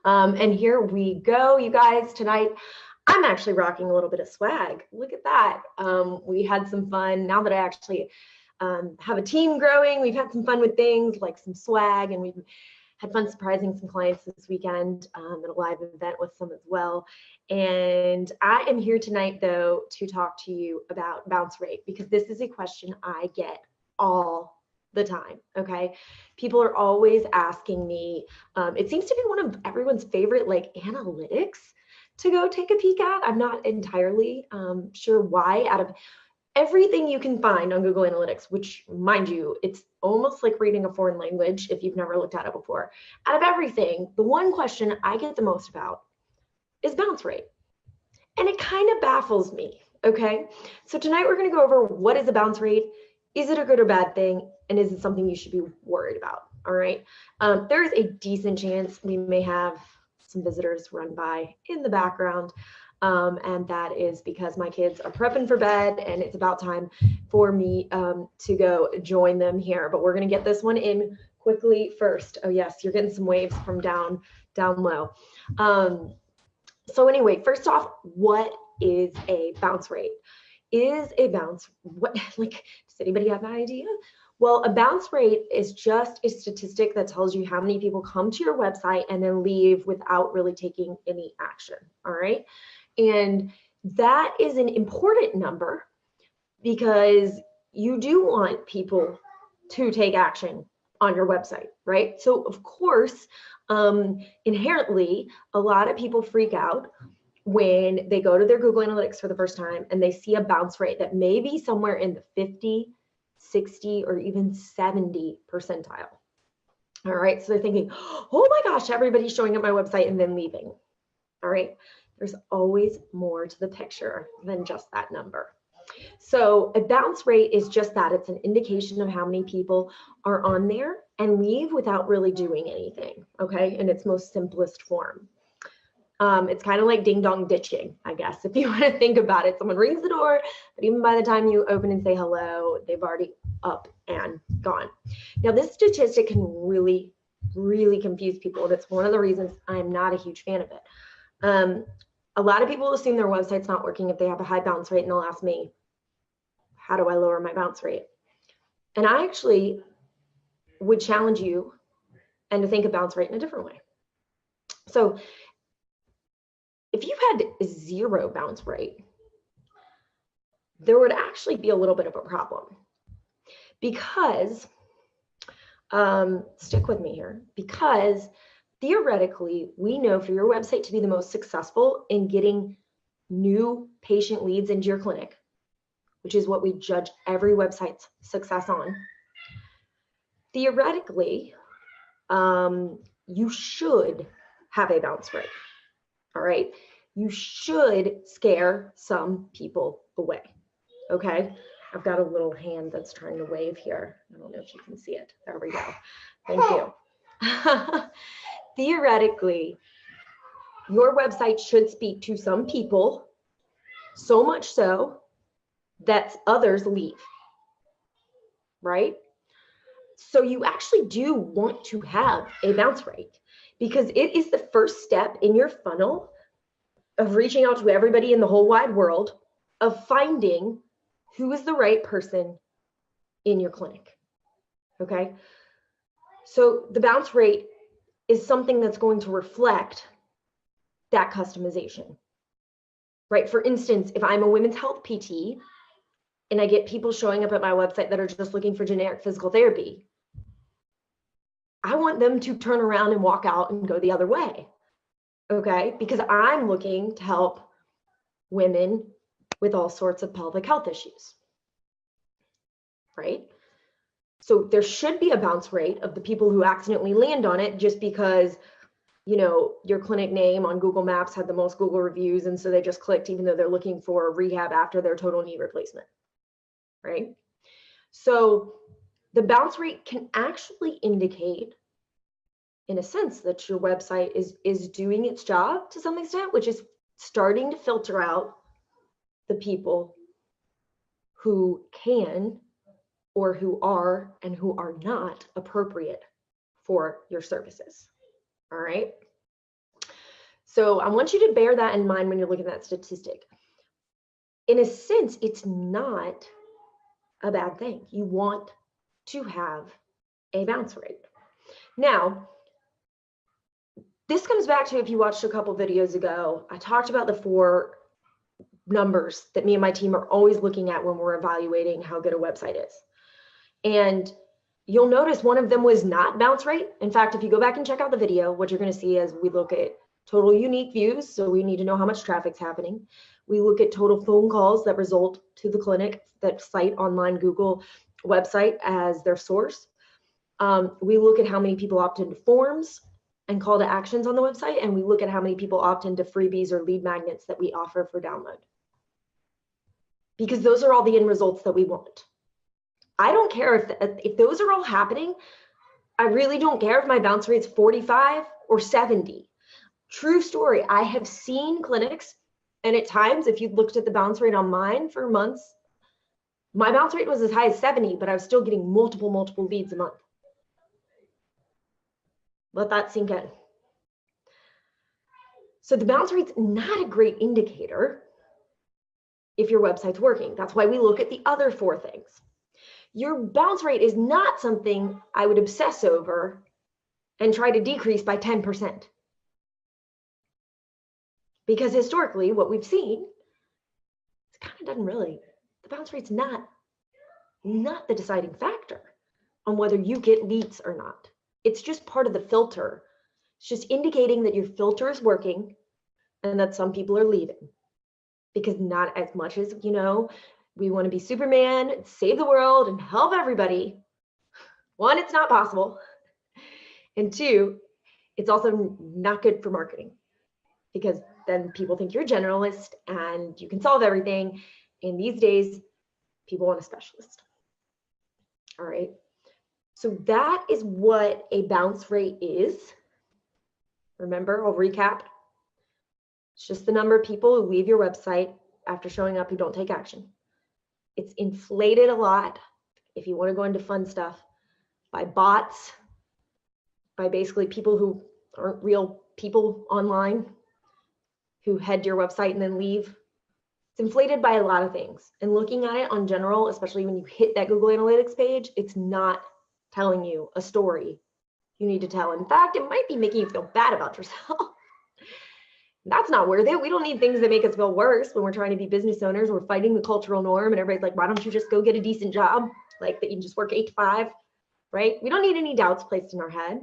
And here we go, you guys. Tonight, I'm actually rocking a little bit of swag. Look at that. We had some fun. Now that I actually have a team growing, we've had some fun with things like some swag, and we've had fun surprising some clients this weekend at a live event with some as well. And I am here tonight, though, to talk to you about bounce rate, because this is a question I get all the time. Okay, people are always asking me. It seems to be one of everyone's favorite like analytics to go take a peek at. I'm not entirely sure why. Out of everything you can find on Google Analytics, which, mind you, it's almost like reading a foreign language if you've never looked at it before. Out of everything, the one question I get the most about is bounce rate. And it kind of baffles me, okay? So tonight we're gonna go over what is a bounce rate, is it a good or bad thing, and is it something you should be worried about, all right? There is a decent chance we may have some visitors run by in the background. And that is because my kids are prepping for bed and it's about time for me to go join them here. But we're gonna get this one in quickly first. Oh yes, you're getting some waves from down low. So anyway, first off, what is a bounce rate? Is a bounce, what, like, does anybody have an idea? Well, a bounce rate is just a statistic that tells you how many people come to your website and then leave without really taking any action, all right? And that is an important number because you do want people to take action on your website, right? So of course, inherently, a lot of people freak out when they go to their Google Analytics for the first time and they see a bounce rate that may be somewhere in the 50, 60, or even 70 percentile. All right, so they're thinking, oh my gosh, everybody's showing up my website and then leaving. All right, there's always more to the picture than just that number. So a bounce rate is just that. It's an indication of how many people are on there and leave without really doing anything, okay, in its most simplest form. It's kind of like ding dong ditching, I guess, if you want to think about it. Someone rings the door, but even by the time you open and say hello, they've already up and gone. Now, this statistic can really, really confuse people. That's one of the reasons I'm not a huge fan of it. A lot of people assume their website's not working if they have a high bounce rate, and they'll ask me, how do I lower my bounce rate? And I actually would challenge you and to think of bounce rate in a different way. So if you had 0 bounce rate, there would actually be a little bit of a problem because, stick with me here, because theoretically, we know for your website to be the most successful in getting new patient leads into your clinic, which is what we judge every website's success on. Theoretically, you should have a bounce rate. All right, you should scare some people away. Okay, I've got a little hand that's trying to wave here. I don't know if you can see it. There we go. Thank you. Theoretically, your website should speak to some people, so much so that others leave, right? So you actually do want to have a bounce rate because it is the first step in your funnel of reaching out to everybody in the whole wide world, of finding who is the right person in your clinic, okay? So the bounce rate is something that's going to reflect that customization, right? For instance, if I'm a women's health PT and I get people showing up at my website that are just looking for generic physical therapy, I want them to turn around and walk out and go the other way, okay? Because I'm looking to help women with all sorts of pelvic health issues, right? So there should be a bounce rate of the people who accidentally land on it just because, you know, your clinic name on Google Maps had the most Google reviews, and so they just clicked even though they're looking for rehab after their total knee replacement, right? So the bounce rate can actually indicate, in a sense, that your website is doing its job to some extent, which is starting to filter out the people who can or who are and who are not appropriate for your services. All right. So I want you to bear that in mind when you're looking at that statistic. In a sense, it's not a bad thing. You want to have a bounce rate. Now, this comes back to, if you watched a couple videos ago, I talked about the 4 numbers that me and my team are always looking at when we're evaluating how good a website is. And you'll notice one of them was not bounce rate. In fact, if you go back and check out the video, what you're going to see is we look at total unique views. So we need to know how much traffic's happening. We look at total phone calls that result to the clinic that cite online Google website as their source. We look at how many people opt into forms and call to actions on the website. And we look at how many people opt into freebies or lead magnets that we offer for download. Because those are all the end results that we want. I don't care if those are all happening. I really don't care if my bounce rate's 45 or 70. True story. I have seen clinics, and at times, if you looked at the bounce rate on mine for months, my bounce rate was as high as 70, but I was still getting multiple leads a month. Let that sink in. So the bounce rate's not a great indicator if your website's working. That's why we look at the other 4 things. Your bounce rate is not something I would obsess over and try to decrease by 10%. Because historically, what we've seen, it kind of doesn't really, the bounce rate's not the deciding factor on whether you get leads or not. It's just part of the filter. It's just indicating that your filter is working and that some people are leaving. Because not as much as, we want to be Superman, save the world, and help everybody. 1, it's not possible. And 2, it's also not good for marketing, because then people think you're a generalist and you can solve everything. And these days, people want a specialist. All right. So that is what a bounce rate is. Remember, I'll recap. It's just the number of people who leave your website after showing up who don't take action. It's inflated a lot, if you want to go into fun stuff, by bots, by basically people who aren't real people online who head to your website and then leave. It's inflated by a lot of things. And looking at it on general, especially when you hit that Google Analytics page, it's not telling you a story you need to tell. In fact, it might be making you feel bad about yourself. That's not worth it. We don't need things that make us feel worse when we're trying to be business owners. We're fighting the cultural norm and everybody's like, why don't you just go get a decent job? Like that you can just work 8 to 5, right? We don't need any doubts placed in our head.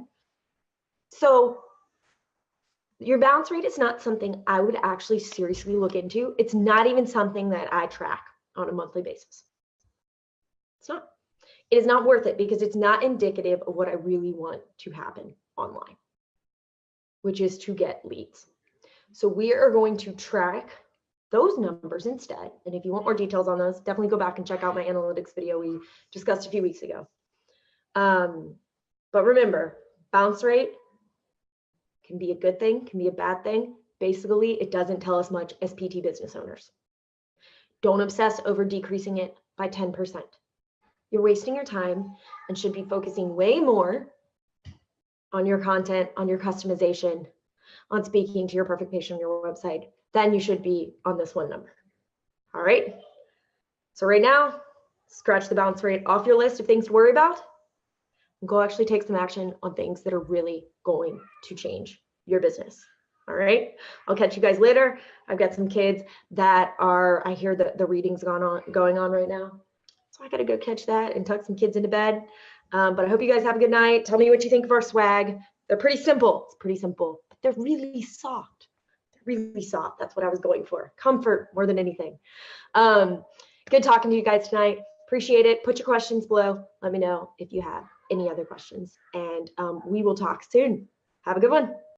So your bounce rate is not something I would actually seriously look into. It's not even something that I track on a monthly basis. It's not. It is not worth it because it's not indicative of what I really want to happen online, which is to get leads. So we are going to track those numbers instead. And if you want more details on those, definitely go back and check out my analytics video we discussed a few weeks ago. But remember, bounce rate can be a good thing, can be a bad thing. Basically, it doesn't tell us much as PT business owners. Don't obsess over decreasing it by 10%. You're wasting your time and should be focusing way more on your content, on your customization, on speaking to your perfect patient on your website than you should be on this one number. All right. So right now, scratch the bounce rate off your list of things to worry about and go actually take some action on things that are really going to change your business. All right. I'll catch you guys later. I've got some kids that are, I hear that the reading's going on right now. So I got to go catch that and tuck some kids into bed. But I hope you guys have a good night. Tell me what you think of our swag. They're pretty simple. It's pretty simple, but they're really soft. They're really soft. That's what I was going for. Comfort more than anything. Good talking to you guys tonight. Appreciate it. Put your questions below. Let me know if you have any other questions, and we will talk soon. Have a good one.